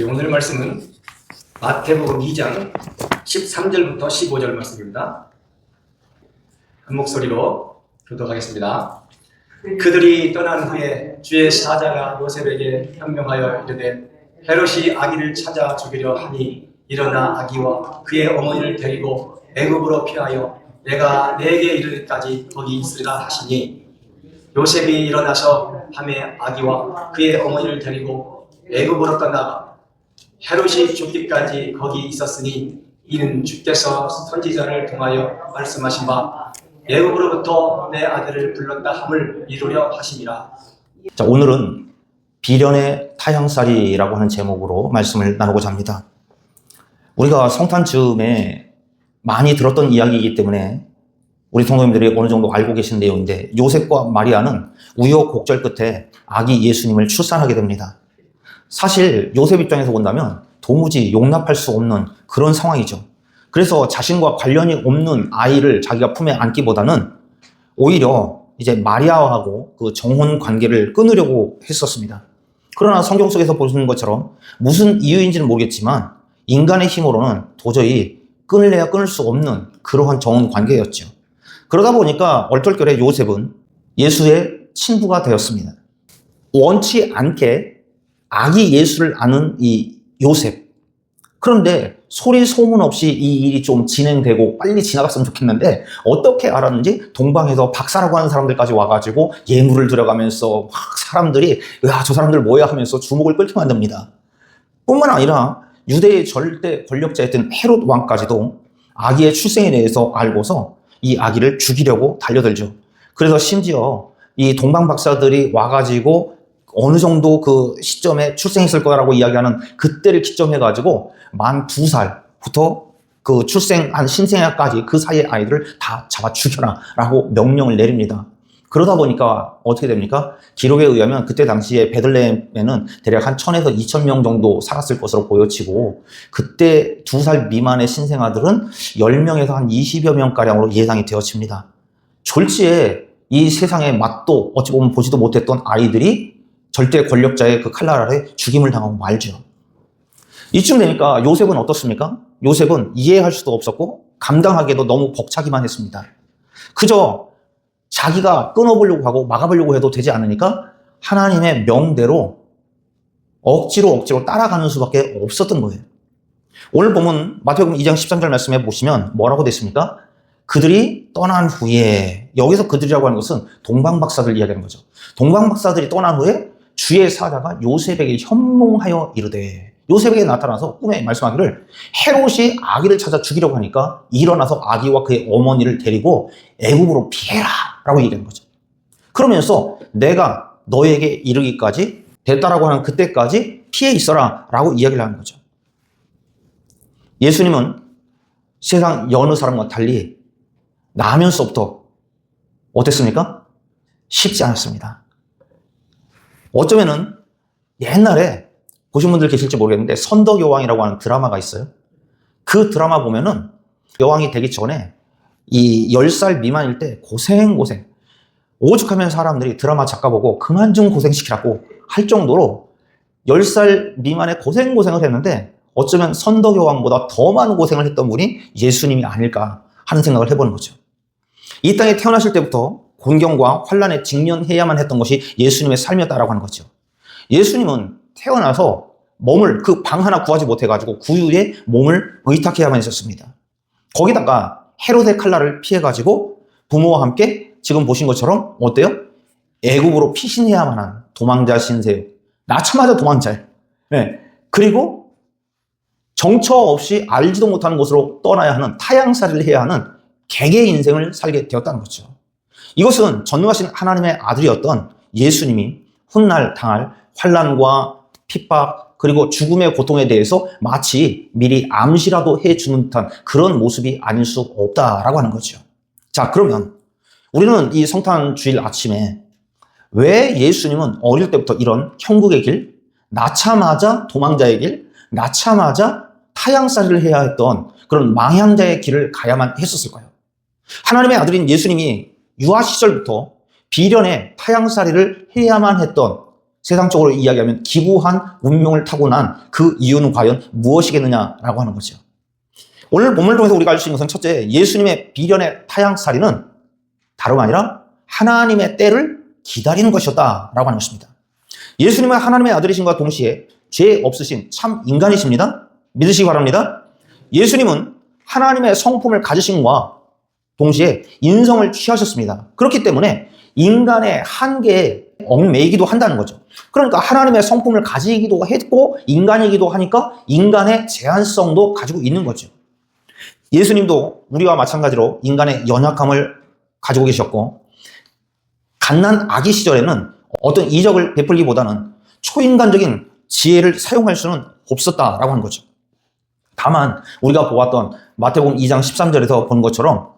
오늘 말씀은 마태복음 2장 13절부터 15절 말씀입니다. 한 목소리로 교독하겠습니다. 그들이 떠난 후에 주의 사자가 요셉에게 현명하여 이르되 헤롯이 아기를 찾아 죽이려 하니 일어나 아기와 그의 어머니를 데리고 애굽으로 피하여 내가 내게 이르기까지 거기 있으리라 하시니 요셉이 일어나서 밤에 아기와 그의 어머니를 데리고 애굽으로 떠나가 헤롯이 죽기까지 거기 있었으니 이는 주께서 선지자를 통하여 말씀하신 바 애굽으로부터 내 아들을 불렀다 함을 이루려 하심이라. 자, 오늘은 비련의 타향살이라고 하는 제목으로 말씀을 나누고자 합니다. 우리가 성탄 즈음에 많이 들었던 이야기이기 때문에 우리 성도님들이 어느 정도 알고 계신 내용인데, 요셉과 마리아는 우여곡절 끝에 아기 예수님을 출산하게 됩니다. 사실 요셉 입장에서 본다면 도무지 용납할 수 없는 그런 상황이죠. 그래서 자신과 관련이 없는 아이를 자기가 품에 안기보다는 오히려 이제 마리아하고 그 정혼 관계를 끊으려고 했었습니다. 그러나 성경 속에서 보시는 것처럼 무슨 이유인지는 모르겠지만 인간의 힘으로는 도저히 끊을래야 끊을 수 없는 그러한 정혼 관계였죠. 그러다 보니까 얼떨결에 요셉은 예수의 친부가 되었습니다. 원치 않게 아기 예수를 아는 이 요셉. 그런데 소리 소문 없이 이 일이 좀 진행되고 빨리 지나갔으면 좋겠는데 어떻게 알았는지 동방에서 박사라고 하는 사람들까지 와가지고 예물을 들어가면서 막 사람들이 야, 저 사람들 뭐야 하면서 주목을 끌게 만듭니다. 뿐만 아니라 유대의 절대 권력자였던 헤롯 왕까지도 아기의 출생에 대해서 알고서 이 아기를 죽이려고 달려들죠. 그래서 심지어 이 동방 박사들이 와가지고 어느 정도 그 시점에 출생했을 거라고 이야기하는 그때를 기점해가지고 만 2살부터 그 출생한 신생아까지 그 사이의 아이들을 다 잡아 죽여라 라고 명령을 내립니다. 그러다 보니까 어떻게 됩니까? 기록에 의하면 그때 당시에 베들레헴에는 대략 한 1000에서 2000명 정도 살았을 것으로 보여지고, 그때 2살 미만의 신생아들은 10명에서 한 20여 명가량으로 예상이 되어집니다. 졸지에 이 세상의 맛도 어찌 보면 보지도 못했던 아이들이 절대 권력자의 그 칼날 아래 죽임을 당하고 말죠. 이쯤 되니까 요셉은 어떻습니까? 요셉은 이해할 수도 없었고 감당하기에도 너무 벅차기만 했습니다. 그저 자기가 끊어보려고 하고 막아보려고 해도 되지 않으니까 하나님의 명대로 억지로 따라가는 수밖에 없었던 거예요. 오늘 보면 마태복음 2장 13절 말씀해 보시면 뭐라고 됐습니까? 그들이 떠난 후에, 여기서 그들이라고 하는 것은 동방박사들 이야기하는 거죠. 동방박사들이 떠난 후에 주의 사자가 요셉에게 현몽하여 이르되, 요셉에게 나타나서 꿈에 말씀하기를 헤롯이 아기를 찾아 죽이려고 하니까 일어나서 아기와 그의 어머니를 데리고 애굽으로 피해라 라고 얘기하는 거죠. 그러면서 내가 너에게 이르기까지 됐다라고 하는 그때까지 피해 있어라 라고 이야기를 하는 거죠. 예수님은 세상 여느 사람과 달리 나면서부터 어땠습니까? 쉽지 않았습니다. 어쩌면은 옛날에 보신 분들 계실지 모르겠는데 선덕여왕이라고 하는 드라마가 있어요. 그 드라마 보면은 여왕이 되기 전에 이 10살 미만일 때 고생 오죽하면 사람들이 드라마 작가 보고 그만 좀 고생시키라고 할 정도로 10살 미만의 고생을 했는데 어쩌면 선덕여왕보다 더 많은 고생을 했던 분이 예수님이 아닐까 하는 생각을 해보는 거죠. 이 땅에 태어나실 때부터 곤경과 환난에 직면해야만 했던 것이 예수님의 삶이었다라고 하는 거죠. 예수님은 태어나서 몸을 그 방 하나 구하지 못해가지고 구유에 몸을 의탁해야만 했었습니다. 거기다가 헤롯의 칼날을 피해가지고 부모와 함께 지금 보신 것처럼 어때요? 애굽으로 피신해야만 한 도망자 신세요. 낳자마자 도망자예요. 네. 그리고 정처 없이 알지도 못하는 곳으로 떠나야 하는 타향살이를 해야 하는 개의 인생을 살게 되었다는 거죠. 이것은 전능하신 하나님의 아들이었던 예수님이 훗날 당할 환난과 핍박 그리고 죽음의 고통에 대해서 마치 미리 암시라도 해주는 듯한 그런 모습이 아닐 수 없다라고 하는 거죠. 자, 그러면 우리는 이 성탄 주일 아침에 왜 예수님은 어릴 때부터 이런 형국의 길, 낳자마자 도망자의 길, 낳자마자 타향살이를 해야 했던 그런 망향자의 길을 가야만 했었을까요? 하나님의 아들인 예수님이 유아 시절부터 비련의 타향살이를 해야만 했던 세상적으로 이야기하면 기구한 운명을 타고난 그 이유는 과연 무엇이겠느냐라고 하는 거죠. 오늘 본문을 통해서 우리가 알 수 있는 것은 첫째, 예수님의 비련의 타향살이는 다름 아니라 하나님의 때를 기다리는 것이었다라고 하는 것입니다. 예수님은 하나님의 아들이심과 동시에 죄 없으신 참 인간이십니다. 믿으시기 바랍니다. 예수님은 하나님의 성품을 가지심과 동시에 인성을 취하셨습니다. 그렇기 때문에 인간의 한계에 얽매이기도 한다는 거죠. 그러니까 하나님의 성품을 가지기도 했고 인간이기도 하니까 인간의 제한성도 가지고 있는 거죠. 예수님도 우리와 마찬가지로 인간의 연약함을 가지고 계셨고 갓난 아기 시절에는 어떤 이적을 베풀기보다는 초인간적인 지혜를 사용할 수는 없었다라고 하는 거죠. 다만 우리가 보았던 마태복음 2장 13절에서 본 것처럼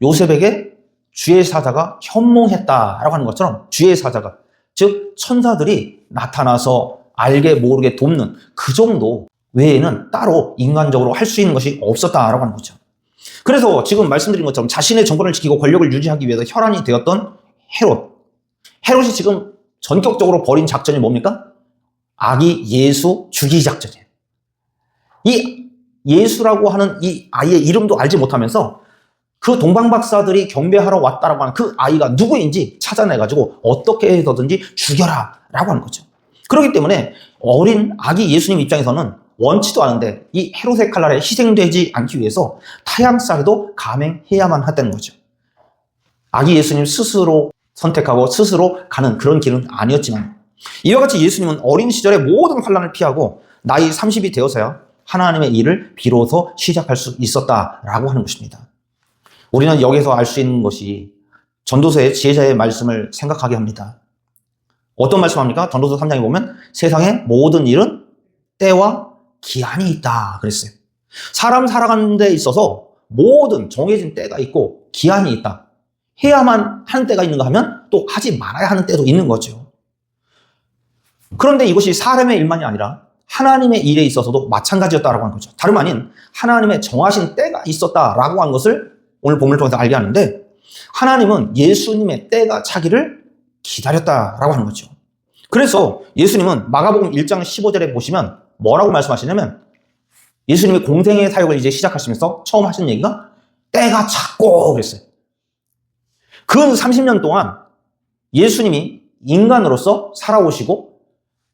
요셉에게 주의 사자가 현몽했다라고 하는 것처럼 주의 사자가, 즉 천사들이 나타나서 알게 모르게 돕는 그 정도 외에는 따로 인간적으로 할 수 있는 것이 없었다라고 하는 거죠. 그래서 지금 말씀드린 것처럼 자신의 정권을 지키고 권력을 유지하기 위해서 혈안이 되었던 헤롯이 지금 전격적으로 벌인 작전이 뭡니까? 아기 예수 죽이기 작전이에요. 이 예수라고 하는 이 아이의 이름도 알지 못하면서 그 동방박사들이 경배하러 왔다라고 하는 그 아이가 누구인지 찾아내가지고 어떻게 해서든지 죽여라 라고 하는 거죠. 그렇기 때문에 어린 아기 예수님 입장에서는 원치도 않은데 이 헤롯의 칼날에 희생되지 않기 위해서 타향살이도 감행해야만 했다는 거죠. 아기 예수님 스스로 선택하고 스스로 가는 그런 길은 아니었지만 이와 같이 예수님은 어린 시절에 모든 환난을 피하고 나이 30이 되어서야 하나님의 일을 비로소 시작할 수 있었다라고 하는 것입니다. 우리는 여기서 알 수 있는 것이 전도서의 지혜자의 말씀을 생각하게 합니다. 어떤 말씀합니까? 전도서 3장에 보면 세상의 모든 일은 때와 기한이 있다 그랬어요. 사람 살아가는 데 있어서 모든 정해진 때가 있고 기한이 있다. 해야만 하는 때가 있는가 하면 또 하지 말아야 하는 때도 있는 거죠. 그런데 이것이 사람의 일만이 아니라 하나님의 일에 있어서도 마찬가지였다라고 하는 거죠. 다름 아닌 하나님의 정하신 때가 있었다라고 하는 것을 오늘 본문을 통해서 알게 하는데 하나님은 예수님의 때가 차기를 기다렸다라고 하는 거죠. 그래서 예수님은 마가복음 1장 15절에 보시면 뭐라고 말씀하시냐면 예수님이 공생의 사역을 이제 시작하시면서 처음 하신 얘기가 때가 찼고 그랬어요. 근 30년 동안 예수님이 인간으로서 살아오시고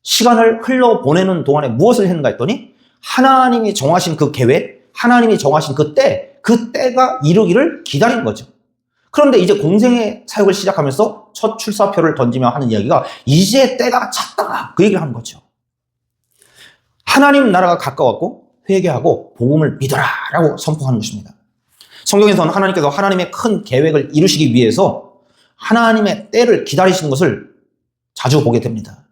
시간을 흘러보내는 동안에 무엇을 했는가 했더니 하나님이 정하신 그 계획, 하나님이 정하신 그 때가 이루기를 기다린 거죠. 그런데 이제 공생의 사역을 시작하면서 첫 출사표를 던지며 하는 이야기가 이제 때가 찼다 그 얘기를 하는 거죠. 하나님 나라가 가까웠고 회개하고 복음을 믿어라 라고 선포하는 것입니다. 성경에서는 하나님께서 하나님의 큰 계획을 이루시기 위해서 하나님의 때를 기다리시는 것을 자주 보게 됩니다.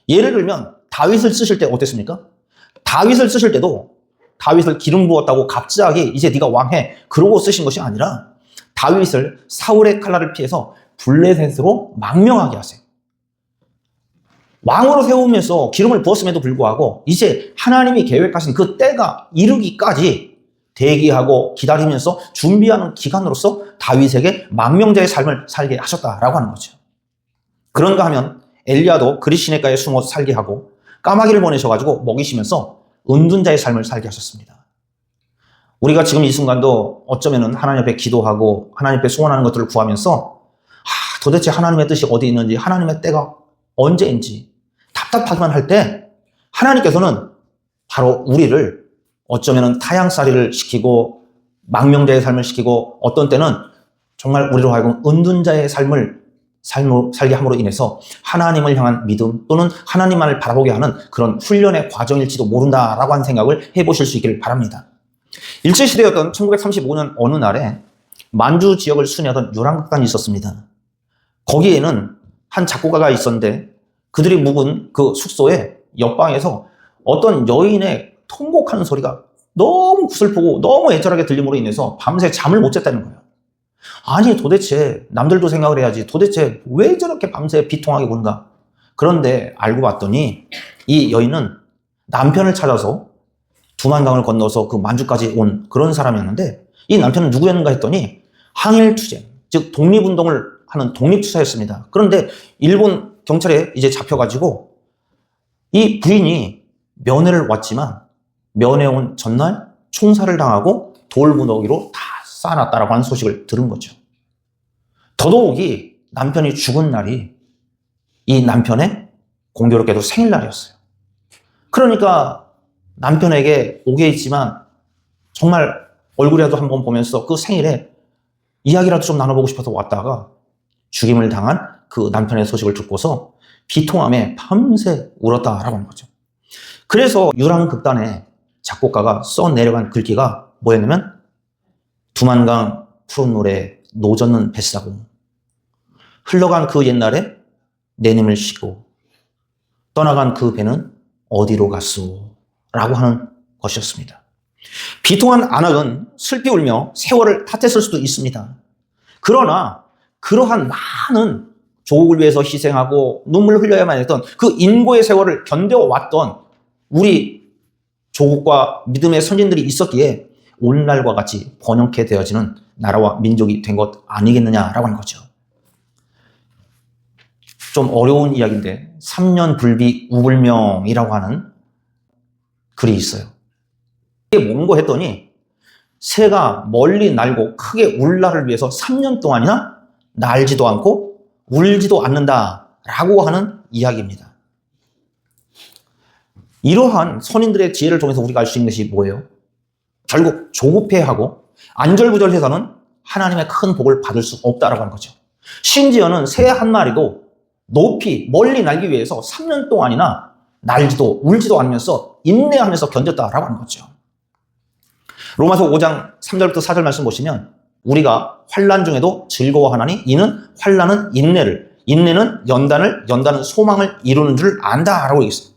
예를 들면 다윗을 쓰실 때 어땠습니까? 다윗을 쓰실 때도 다윗을 기름 부었다고 갑자기 이제 네가 왕해 그러고 쓰신 것이 아니라 다윗을 사울의 칼날을 피해서 블레셋으로 망명하게 하세요. 왕으로 세우면서 기름을 부었음에도 불구하고 이제 하나님이 계획하신 그 때가 이르기까지 대기하고 기다리면서 준비하는 기간으로서 다윗에게 망명자의 삶을 살게 하셨다라고 하는 거죠. 그런가 하면 엘리야도 그리 시냇가에 숨어 살게 하고 까마귀를 보내셔가지고 먹이시면서 은둔자의 삶을 살게 하셨습니다. 우리가 지금 이 순간도 어쩌면은 하나님 앞에 기도하고 하나님 앞에 소원하는 것들을 구하면서 도대체 하나님의 뜻이 어디 있는지 하나님의 때가 언제인지 답답하기만 할 때 하나님께서는 바로 우리를 어쩌면은 타향살이를 시키고 망명자의 삶을 시키고 어떤 때는 정말 우리로 하여금 은둔자의 삶을 살게 함으로 인해서 하나님을 향한 믿음 또는 하나님만을 바라보게 하는 그런 훈련의 과정일지도 모른다라고 하는 생각을 해보실 수 있기를 바랍니다. 일제시대였던 1935년 어느 날에 만주 지역을 순회하던 유랑극단이 있었습니다. 거기에는 한 작곡가가 있었는데 그들이 묵은 그 숙소의 옆방에서 어떤 여인의 통곡하는 소리가 너무 구슬프고 너무 애절하게 들림으로 인해서 밤새 잠을 못 잤다는 거예요. 아니 도대체 남들도 생각을 해야지 도대체 왜 저렇게 밤새 비통하게 구는가. 그런데 알고 봤더니 이 여인은 남편을 찾아서 두만강을 건너서 그 만주까지 온 그런 사람이었는데 이 남편은 누구였는가 했더니 항일투쟁, 즉 독립운동을 하는 독립투사였습니다. 그런데 일본 경찰에 이제 잡혀가지고 이 부인이 면회를 왔지만 면회 온 전날 총살을 당하고 돌무더기로 다 쌓아놨다라고 하는 소식을 들은 거죠. 더더욱이 남편이 죽은 날이 이 남편의 공교롭게도 생일날이었어요. 그러니까 남편에게 오게 있지만 정말 얼굴이라도 한번 보면서 그 생일에 이야기라도 좀 나눠보고 싶어서 왔다가 죽임을 당한 그 남편의 소식을 듣고서 비통함에 밤새 울었다라고 하는 거죠. 그래서 유랑극단의 작곡가가 써 내려간 글귀가 뭐였냐면 두만강 푸른 노래 노젓는 뱃사공 흘러간 그 옛날에 내님을 쉬고 떠나간 그 배는 어디로 갔소? 라고 하는 것이었습니다. 비통한 아낙은 슬피 울며 세월을 탓했을 수도 있습니다. 그러나 그러한 많은 조국을 위해서 희생하고 눈물을 흘려야만 했던 그 인고의 세월을 견뎌왔던 우리 조국과 믿음의 선진들이 있었기에 오늘날과 같이 번영케 되어지는 나라와 민족이 된 것 아니겠느냐라고 하는 거죠. 좀 어려운 이야기인데 3년 불비 우불명이라고 하는 글이 있어요. 이게 뭔고 했더니 새가 멀리 날고 크게 울 날을 위해서 3년 동안이나 날지도 않고 울지도 않는다라고 하는 이야기입니다. 이러한 선인들의 지혜를 통해서 우리가 알 수 있는 것이 뭐예요? 결국 조급해하고 안절부절해서는 하나님의 큰 복을 받을 수 없다라고 하는 거죠. 심지어는 새 한 마리도 높이 멀리 날기 위해서 3년 동안이나 날지도 울지도 않으면서 인내하면서 견뎠다라고 하는 거죠. 로마서 5장 3절부터 4절 말씀 보시면 우리가 환난 중에도 즐거워하나니 이는 환난은 인내를, 인내는 연단을, 연단은 소망을 이루는 줄 안다라고 얘기했어요.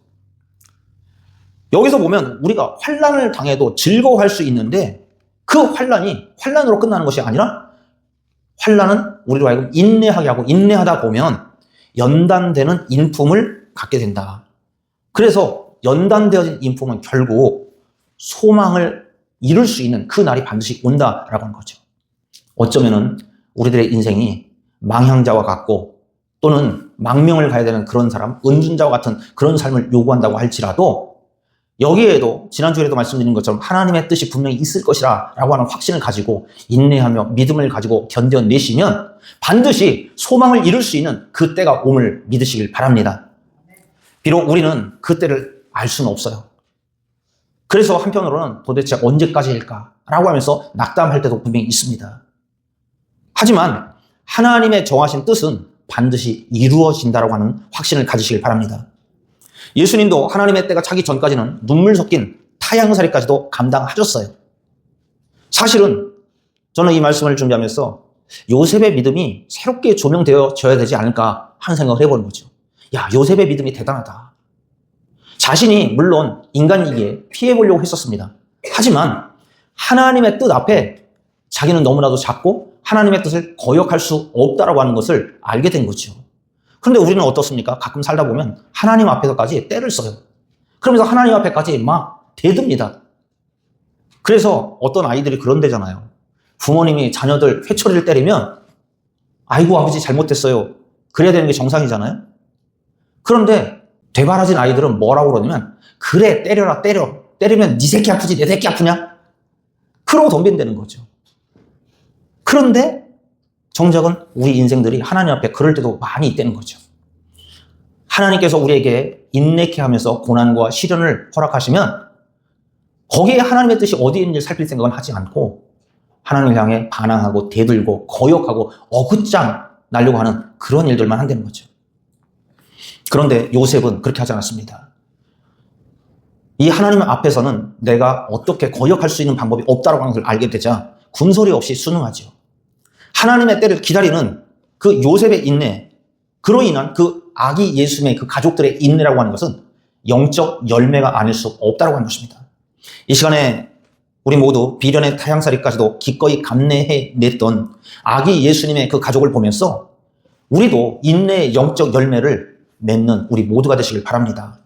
여기서 보면 우리가 환난을 당해도 즐거워할 수 있는데 그 환난이 환난으로 끝나는 것이 아니라 환난은 우리로 하여금 인내하게 하고 인내하다 보면 연단되는 인품을 갖게 된다. 그래서 연단되어진 인품은 결국 소망을 이룰 수 있는 그 날이 반드시 온다라고 하는 거죠. 어쩌면은 우리들의 인생이 망향자와 같고 또는 망명을 가야 되는 그런 사람, 은둔자와 같은 그런 삶을 요구한다고 할지라도 여기에도 지난주에도 말씀드린 것처럼 하나님의 뜻이 분명히 있을 것이라 라고 하는 확신을 가지고 인내하며 믿음을 가지고 견뎌내시면 반드시 소망을 이룰 수 있는 그 때가 옴을 믿으시길 바랍니다. 비록 우리는 그 때를 알 수는 없어요. 그래서 한편으로는 도대체 언제까지일까? 라고 하면서 낙담할 때도 분명히 있습니다. 하지만 하나님의 정하신 뜻은 반드시 이루어진다라고 하는 확신을 가지시길 바랍니다. 예수님도 하나님의 때가 차기 전까지는 눈물 섞인 타향살이까지도 감당하셨어요. 사실은 저는 이 말씀을 준비하면서 요셉의 믿음이 새롭게 조명되어져야 되지 않을까 하는 생각을 해보는 거죠. 야, 요셉의 믿음이 대단하다. 자신이 물론 인간이기에 피해보려고 했었습니다. 하지만 하나님의 뜻 앞에 자기는 너무나도 작고 하나님의 뜻을 거역할 수 없다라고 하는 것을 알게 된 거죠. 그런데 우리는 어떻습니까? 가끔 살다 보면 하나님 앞에서까지 때를 써요. 그러면서 하나님 앞에까지 막 대듭니다. 그래서 어떤 아이들이 그런 데잖아요. 부모님이 자녀들 회초리를 때리면 아이고 아버지 잘못했어요. 그래야 되는 게 정상이잖아요. 그런데 되바라진 아이들은 뭐라고 그러냐면 그래 때려라 때려. 때리면 네 새끼 아프지 내 새끼 아프냐? 그러고 덤빈다는 거죠. 그런데 정작은 우리 인생들이 하나님 앞에 그럴 때도 많이 있다는 거죠. 하나님께서 우리에게 인내케 하면서 고난과 시련을 허락하시면 거기에 하나님의 뜻이 어디에 있는지 살필 생각은 하지 않고 하나님을 향해 반항하고 대들고 거역하고 어긋장 날려고 하는 그런 일들만 한다는 거죠. 그런데 요셉은 그렇게 하지 않았습니다. 이 하나님 앞에서는 내가 어떻게 거역할 수 있는 방법이 없다고 하는 걸 알게 되자 군소리 없이 순응하죠. 하나님의 때를 기다리는 그 요셉의 인내, 그로 인한 그 아기 예수님의 그 가족들의 인내라고 하는 것은 영적 열매가 아닐 수 없다고 하는 것입니다. 이 시간에 우리 모두 비련의 타향살이까지도 기꺼이 감내해냈던 아기 예수님의 그 가족을 보면서 우리도 인내의 영적 열매를 맺는 우리 모두가 되시길 바랍니다.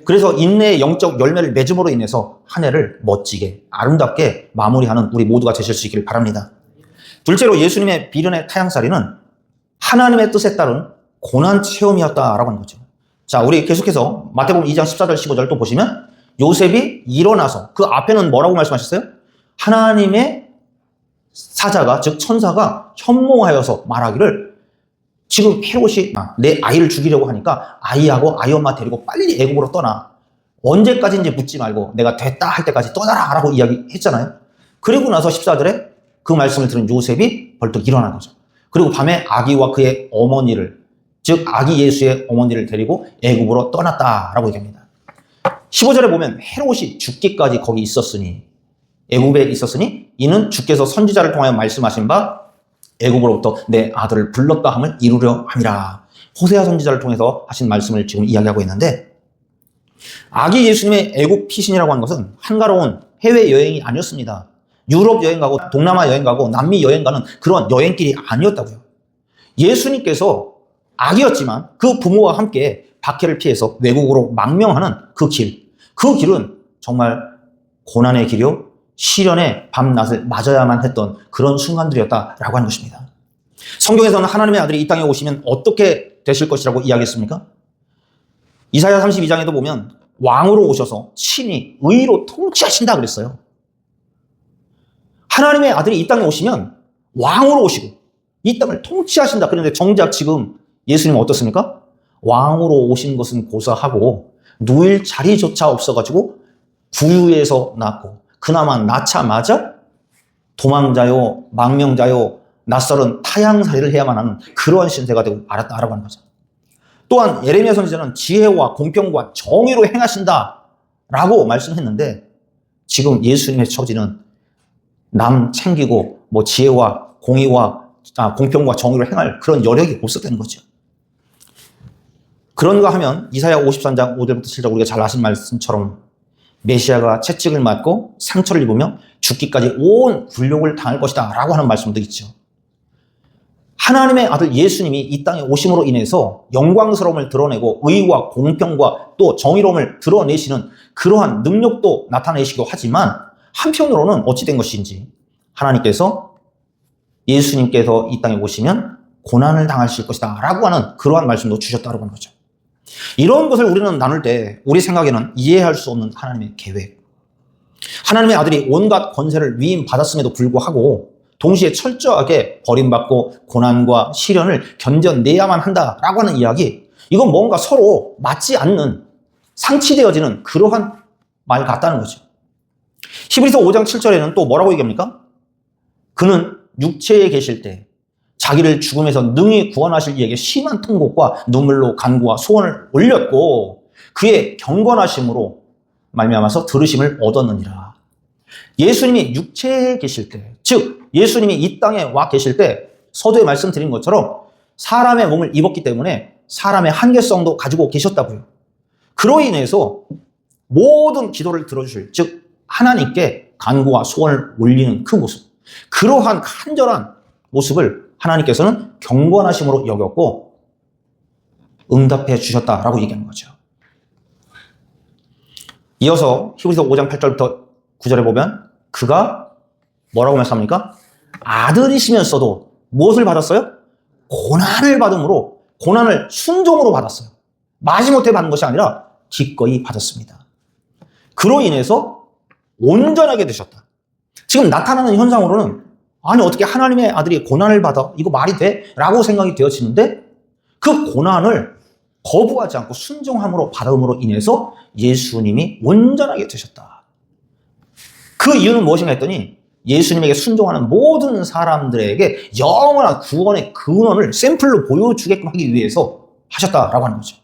그래서 인내의 영적 열매를 맺음으로 인해서 한 해를 멋지게 아름답게 마무리하는 우리 모두가 되실 수 있기를 바랍니다. 둘째로 예수님의 비련의 타향살이는 하나님의 뜻에 따른 고난 체험이었다라고 하는 거죠. 자, 우리 계속해서 마태복음 2장 14절 15절 또 보시면 요셉이 일어나서 그 앞에는 뭐라고 말씀하셨어요? 하나님의 사자가 즉 천사가 현몽하여서 말하기를 지금 헤롯이 내 아이를 죽이려고 하니까 아이하고 아이 엄마 데리고 빨리 애국으로 떠나. 언제까지인지 묻지 말고 내가 됐다 할 때까지 떠나라 라고 이야기했잖아요. 그리고 나서 14절에 그 말씀을 들은 요셉이 벌떡 일어난 거죠. 그리고 밤에 아기와 그의 어머니를 즉 아기 예수의 어머니를 데리고 애국으로 떠났다라고 얘기합니다. 15절에 보면 헤롯이 죽기까지 거기 있었으니 애국에 있었으니 이는 주께서 선지자를 통하여 말씀하신 바 애국으로부터 내 아들을 불렀다 함을 이루려 함이라. 호세아 선지자를 통해서 하신 말씀을 지금 이야기하고 있는데 아기 예수님의 애국 피신이라고 하는 것은 한가로운 해외여행이 아니었습니다. 유럽 여행 가고 동남아 여행 가고 남미 여행 가는 그런 여행길이 아니었다고요. 예수님께서 아기였지만 그 부모와 함께 박해를 피해서 외국으로 망명하는 그 길은 정말 고난의 길이요 시련의 밤낮을 맞아야만 했던 그런 순간들이었다라고 하는 것입니다. 성경에서는 하나님의 아들이 이 땅에 오시면 어떻게 되실 것이라고 이야기했습니까? 이사야 32장에도 보면 왕으로 오셔서 친히 의로 통치하신다 그랬어요. 하나님의 아들이 이 땅에 오시면 왕으로 오시고 이 땅을 통치하신다. 그런데 정작 지금 예수님은 어떻습니까? 왕으로 오신 것은 고사하고 누일 자리조차 없어가지고 구유에서 낳고 그나마 낳자마자 도망자요, 망명자요, 낯설은 타향살이를 해야만 하는 그러한 신세가 되고 말았다라고 하는 거죠. 또한 예레미야 선지자는 지혜와 공평과 정의로 행하신다라고 말씀했는데 지금 예수님의 처지는 남 챙기고 지혜와 공평과 정의로 행할 그런 여력이 없었다는 거죠. 그런가 하면 이사야 53장 5절부터 7절 우리가 잘 아신 말씀처럼 메시아가 채찍을 맞고 상처를 입으며 죽기까지 온 굴욕을 당할 것이다 라고 하는 말씀도 있죠. 하나님의 아들 예수님이 이 땅에 오심으로 인해서 영광스러움을 드러내고 의와 공평과 또 정의로움을 드러내시는 그러한 능력도 나타내시기도 하지만 한편으로는 어찌 된 것인지 하나님께서 예수님께서 이 땅에 오시면 고난을 당하실 것이다 라고 하는 그러한 말씀도 주셨다고 하는 거죠. 이런 것을 우리는 나눌 때 우리 생각에는 이해할 수 없는 하나님의 계획. 하나님의 아들이 온갖 권세를 위임받았음에도 불구하고 동시에 철저하게 버림받고 고난과 시련을 견뎌내야만 한다라고 하는 이야기. 이건 뭔가 서로 맞지 않는 상치되어지는 그러한 말 같다는 거죠. 히브리서 5장 7절에는 또 뭐라고 얘기합니까? 그는 육체에 계실 때 자기를 죽음에서 능히 구원하실 이에게 심한 통곡과 눈물로 간구와 소원을 올렸고 그의 경건하심으로 말미암아서 들으심을 얻었느니라. 예수님이 육체에 계실 때, 즉 예수님이 이 땅에 와 계실 때 서두에 말씀드린 것처럼 사람의 몸을 입었기 때문에 사람의 한계성도 가지고 계셨다고요. 그로 인해서 모든 기도를 들어주실, 즉 하나님께 간구와 소원을 올리는 그 모습, 그러한 간절한 모습을 하나님께서는 경건하심으로 여겼고 응답해 주셨다라고 얘기하는 거죠. 이어서 히브리서 5장 8절부터 9절에 보면 그가 뭐라고 말씀합니까? 아들이시면서도 무엇을 받았어요? 고난을 받음으로 고난을 순종으로 받았어요. 마지못해 받은 것이 아니라 기꺼이 받았습니다. 그로 인해서 온전하게 되셨다. 지금 나타나는 현상으로는 아니 어떻게 하나님의 아들이 고난을 받아? 이거 말이 돼? 라고 생각이 되어지는데 그 고난을 거부하지 않고 순종함으로 받음으로 인해서 예수님이 온전하게 되셨다. 그 이유는 무엇인가 했더니 예수님에게 순종하는 모든 사람들에게 영원한 구원의 근원을 샘플로 보여주게끔 하기 위해서 하셨다라고 하는 거죠.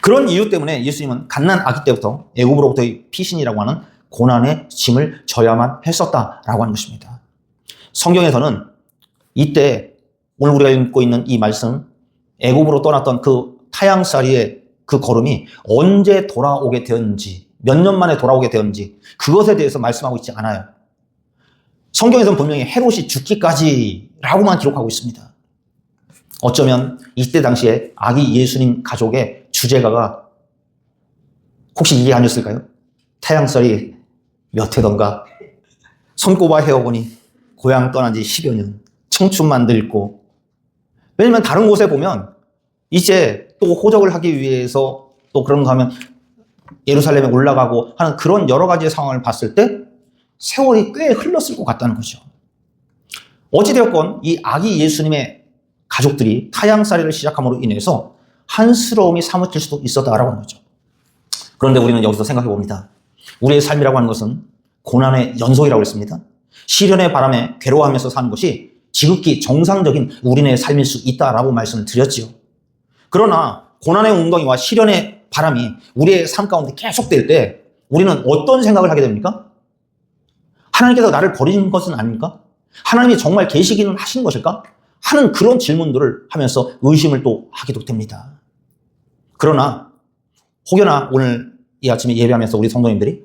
그런 이유 때문에 예수님은 갓난 아기 때부터 애굽으로부터의 피신이라고 하는 고난의 짐을 져야만 했었다라고 하는 것입니다. 성경에서는 이때 오늘 우리가 읽고 있는 이 말씀 애굽으로 떠났던 그 타향살이의 그 걸음이 언제 돌아오게 되었는지 몇 년 만에 돌아오게 되었는지 그것에 대해서 말씀하고 있지 않아요. 성경에서는 분명히 헤롯이 죽기까지라고만 기록하고 있습니다. 어쩌면 이때 당시에 아기 예수님 가족의 주제가가 혹시 이게 아니었을까요? 타향살이 몇 해던가 손꼽아 헤어보니 고향 떠난 지 10여 년, 청춘만 늙고. 왜냐면 다른 곳에 보면 이제 또 호적을 하기 위해서 또 그런가 하면 예루살렘에 올라가고 하는 그런 여러 가지의 상황을 봤을 때 세월이 꽤 흘렀을 것 같다는 거죠. 어찌되었건 이 아기 예수님의 가족들이 타향살이를 시작함으로 인해서 한스러움이 사무칠 수도 있었다라고 하는 거죠. 그런데 우리는 여기서 생각해 봅니다. 우리의 삶이라고 하는 것은 고난의 연속이라고 했습니다. 시련의 바람에 괴로워하면서 사는 것이 지극히 정상적인 우리네 삶일 수 있다라고 말씀을 드렸지요. 그러나 고난의 웅덩이와 시련의 바람이 우리의 삶 가운데 계속될 때 우리는 어떤 생각을 하게 됩니까? 하나님께서 나를 버리는 것은 아닙니까? 하나님이 정말 계시기는 하신 것일까? 하는 그런 질문들을 하면서 의심을 또 하기도 됩니다. 그러나 혹여나 오늘 이 아침에 예배하면서 우리 성도님들이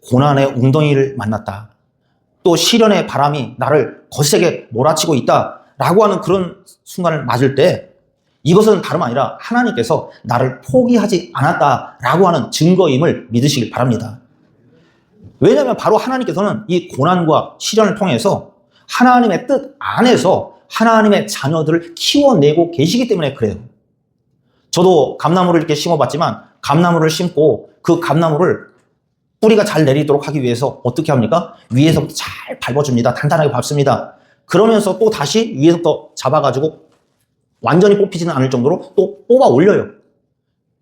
고난의 웅덩이를 만났다, 또 시련의 바람이 나를 거세게 몰아치고 있다라고 하는 그런 순간을 맞을 때 이것은 다름 아니라 하나님께서 나를 포기하지 않았다라고 하는 증거임을 믿으시길 바랍니다. 왜냐하면 바로 하나님께서는 이 고난과 시련을 통해서 하나님의 뜻 안에서 하나님의 자녀들을 키워내고 계시기 때문에 그래요. 저도 감나무를 이렇게 심어봤지만 감나무를 심고 그 감나무를 뿌리가 잘 내리도록 하기 위해서 어떻게 합니까? 위에서부터 잘 밟아줍니다. 단단하게 밟습니다. 그러면서 또 다시 위에서부터 잡아가지고 완전히 뽑히지는 않을 정도로 또 뽑아 올려요.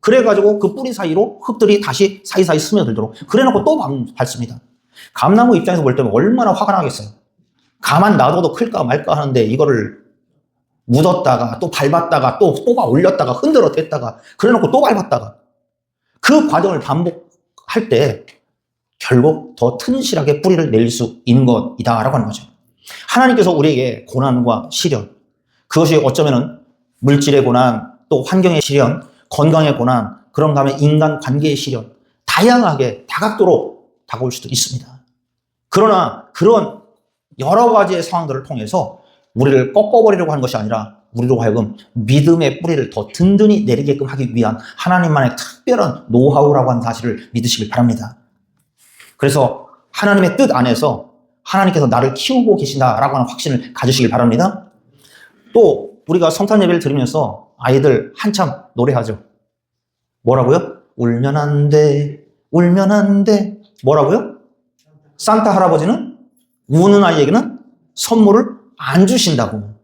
그래가지고 그 뿌리 사이로 흙들이 다시 사이사이 스며들도록 그래놓고 또 밟습니다. 감나무 입장에서 볼 때는 얼마나 화가 나겠어요. 가만 놔둬도 클까 말까 하는데 이거를 묻었다가 또 밟았다가 또 뽑아 올렸다가 흔들어 댔다가 그래놓고 또 밟았다가 그 과정을 반복할 때 결국 더 튼실하게 뿌리를 내릴 수 있는 것이다라고 하는 거죠. 하나님께서 우리에게 고난과 시련, 그것이 어쩌면은 물질의 고난, 또 환경의 시련, 건강의 고난, 그런 다음에 인간 관계의 시련, 다양하게 다각도로 다가올 수도 있습니다. 그러나 그런 여러 가지의 상황들을 통해서 우리를 꺾어버리려고 하는 것이 아니라 우리로 하여금 믿음의 뿌리를 더 든든히 내리게끔 하기 위한 하나님만의 특별한 노하우라고 하는 사실을 믿으시길 바랍니다. 그래서 하나님의 뜻 안에서 하나님께서 나를 키우고 계신다라고 하는 확신을 가지시길 바랍니다. 또 우리가 성탄 예배를 드리면서 아이들 한참 노래하죠. 뭐라고요? 울면 안 돼, 울면 안 돼. 뭐라고요? 산타 할아버지는 우는 아이에게는 선물을 안 주신다고.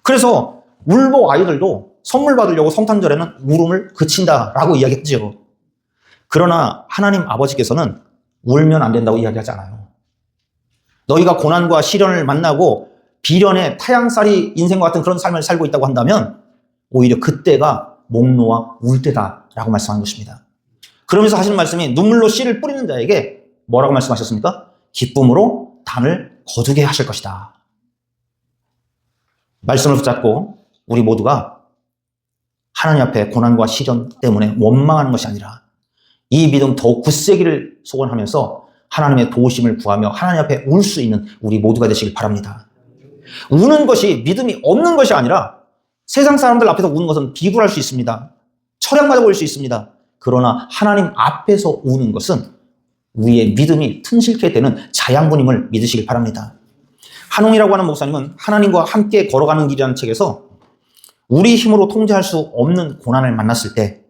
그래서 울보 아이들도 선물 받으려고 성탄절에는 울음을 그친다라고 이야기했죠. 그러나 하나님 아버지께서는 울면 안 된다고 이야기하지 않아요. 너희가 고난과 시련을 만나고 비련의 타향살이 인생과 같은 그런 삶을 살고 있다고 한다면 오히려 그때가 목 놓아 울 때다라고 말씀한 것입니다. 그러면서 하시는 말씀이 눈물로 씨를 뿌리는 자에게 뭐라고 말씀하셨습니까? 기쁨으로 단을 거두게 하실 것이다. 말씀을 붙잡고 우리 모두가 하나님 앞에 고난과 시련 때문에 원망하는 것이 아니라 이 믿음 더욱 굳세기를 소원하면서 하나님의 도우심을 구하며 하나님 앞에 울 수 있는 우리 모두가 되시길 바랍니다. 우는 것이 믿음이 없는 것이 아니라 세상 사람들 앞에서 우는 것은 비굴할 수 있습니다. 철양맞아 보일 수 있습니다. 그러나 하나님 앞에서 우는 것은 우리의 믿음이 튼실케 되는 자양분임을 믿으시길 바랍니다. 한홍이라고 하는 목사님은 하나님과 함께 걸어가는 길이라는 책에서 우리 힘으로 통제할 수 없는 고난을 만났을 때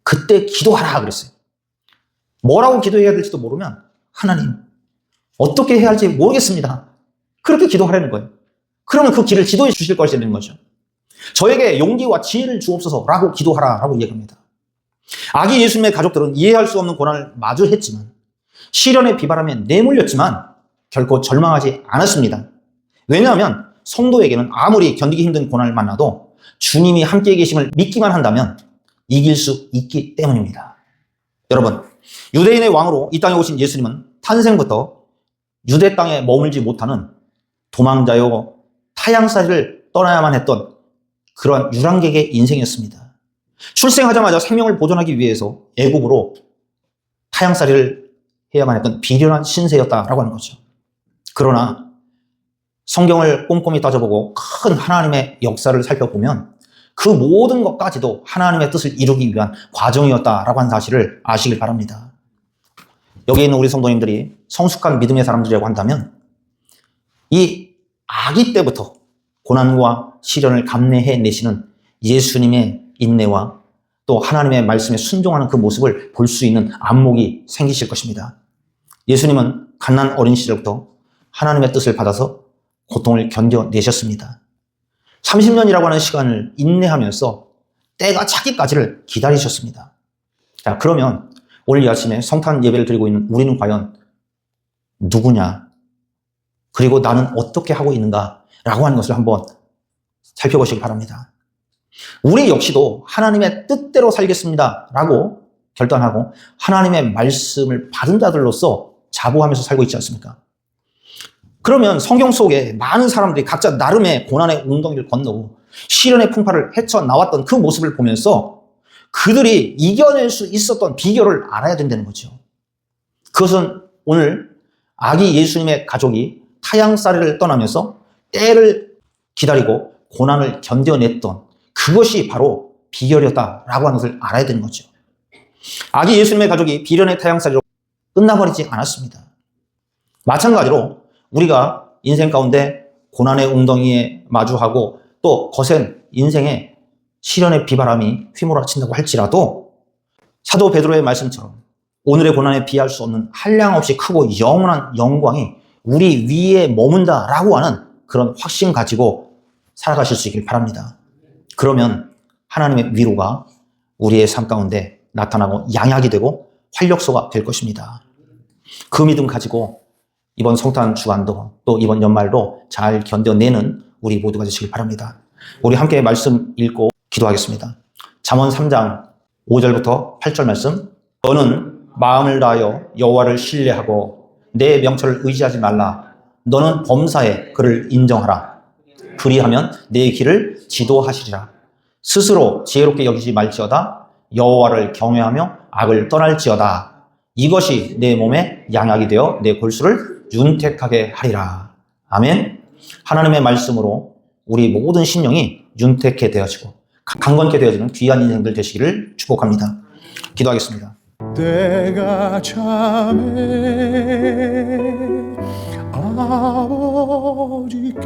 그때 기도하라 그랬어요. 뭐라고 기도해야 될지도 모르면 하나님 어떻게 해야 할지 모르겠습니다. 그렇게 기도하라는 거예요. 그러면 그 길을 지도해 주실 것이라는 거죠. 저에게 용기와 지혜를 주옵소서라고 기도하라라고 얘기합니다. 아기 예수님의 가족들은 이해할 수 없는 고난을 마주했지만 시련의 비바람에 내몰렸지만 결코 절망하지 않았습니다. 왜냐하면 성도에게는 아무리 견디기 힘든 고난을 만나도 주님이 함께 계심을 믿기만 한다면 이길 수 있기 때문입니다. 여러분, 유대인의 왕으로 이 땅에 오신 예수님은 탄생부터 유대 땅에 머물지 못하는 도망자요 타향살이를 떠나야만 했던 그러한 유랑객의 인생이었습니다. 출생하자마자 생명을 보존하기 위해서 애국으로 타향살이를 해야만 했던 비련한 신세였다라고 하는 거죠. 그러나 성경을 꼼꼼히 따져보고 큰 하나님의 역사를 살펴보면 그 모든 것까지도 하나님의 뜻을 이루기 위한 과정이었다라고 하는 사실을 아시길 바랍니다. 여기 있는 우리 성도님들이 성숙한 믿음의 사람들이라고 한다면 이 아기 때부터 고난과 시련을 감내해 내시는 예수님의 인내와 또 하나님의 말씀에 순종하는 그 모습을 볼 수 있는 안목이 생기실 것입니다. 예수님은 갓난 어린 시절부터 하나님의 뜻을 받아서 고통을 견뎌내셨습니다. 30년이라고 하는 시간을 인내하면서 때가 차기까지를 기다리셨습니다. 자, 그러면 오늘 이 아침에 성탄 예배를 드리고 있는 우리는 과연 누구냐? 그리고 나는 어떻게 하고 있는가? 라고 하는 것을 한번 살펴보시기 바랍니다. 우리 역시도 하나님의 뜻대로 살겠습니다. 라고 결단하고 하나님의 말씀을 받은 자들로서 자부하면서 살고 있지 않습니까? 그러면 성경 속에 많은 사람들이 각자 나름의 고난의 웅덩이를 건너고 시련의 풍파를 헤쳐나왔던 그 모습을 보면서 그들이 이겨낼 수 있었던 비결을 알아야 된다는 거죠. 그것은 오늘 아기 예수님의 가족이 타향살이를 떠나면서 때를 기다리고 고난을 견뎌냈던 그것이 바로 비결이었다라고 하는 것을 알아야 되는 거죠. 아기 예수님의 가족이 비련의 타향살이로 끝나버리지 않았습니다. 마찬가지로 우리가 인생 가운데 고난의 웅덩이에 마주하고 또 거센 인생의 시련의 비바람이 휘몰아친다고 할지라도 사도 베드로의 말씀처럼 오늘의 고난에 비할 수 없는 한량없이 크고 영원한 영광이 우리 위에 머문다라고 하는 그런 확신 가지고 살아가실 수 있길 바랍니다. 그러면 하나님의 위로가 우리의 삶 가운데 나타나고 양약이 되고 활력소가 될 것입니다. 그 믿음 가지고 이번 성탄 주간도 또 이번 연말도 잘 견뎌내는 우리 모두가 되시길 바랍니다. 우리 함께 말씀 읽고 기도하겠습니다. 잠언 3장 5절부터 8절 말씀. 너는 마음을 다하여 여호와를 신뢰하고 내 명철을 의지하지 말라. 너는 범사에 그를 인정하라. 그리하면 내 길을 지도하시리라. 스스로 지혜롭게 여기지 말지어다. 여호와를 경외하며 악을 떠날지어다. 이것이 내 몸에 양약이 되어 내 골수를 윤택하게 하리라. 아멘. 하나님의 말씀으로 우리 모든 신령이 윤택해 되어지고 강건케 되어지는 귀한 인생들 되시기를 축복합니다. 기도하겠습니다. 때가 참에 아버지께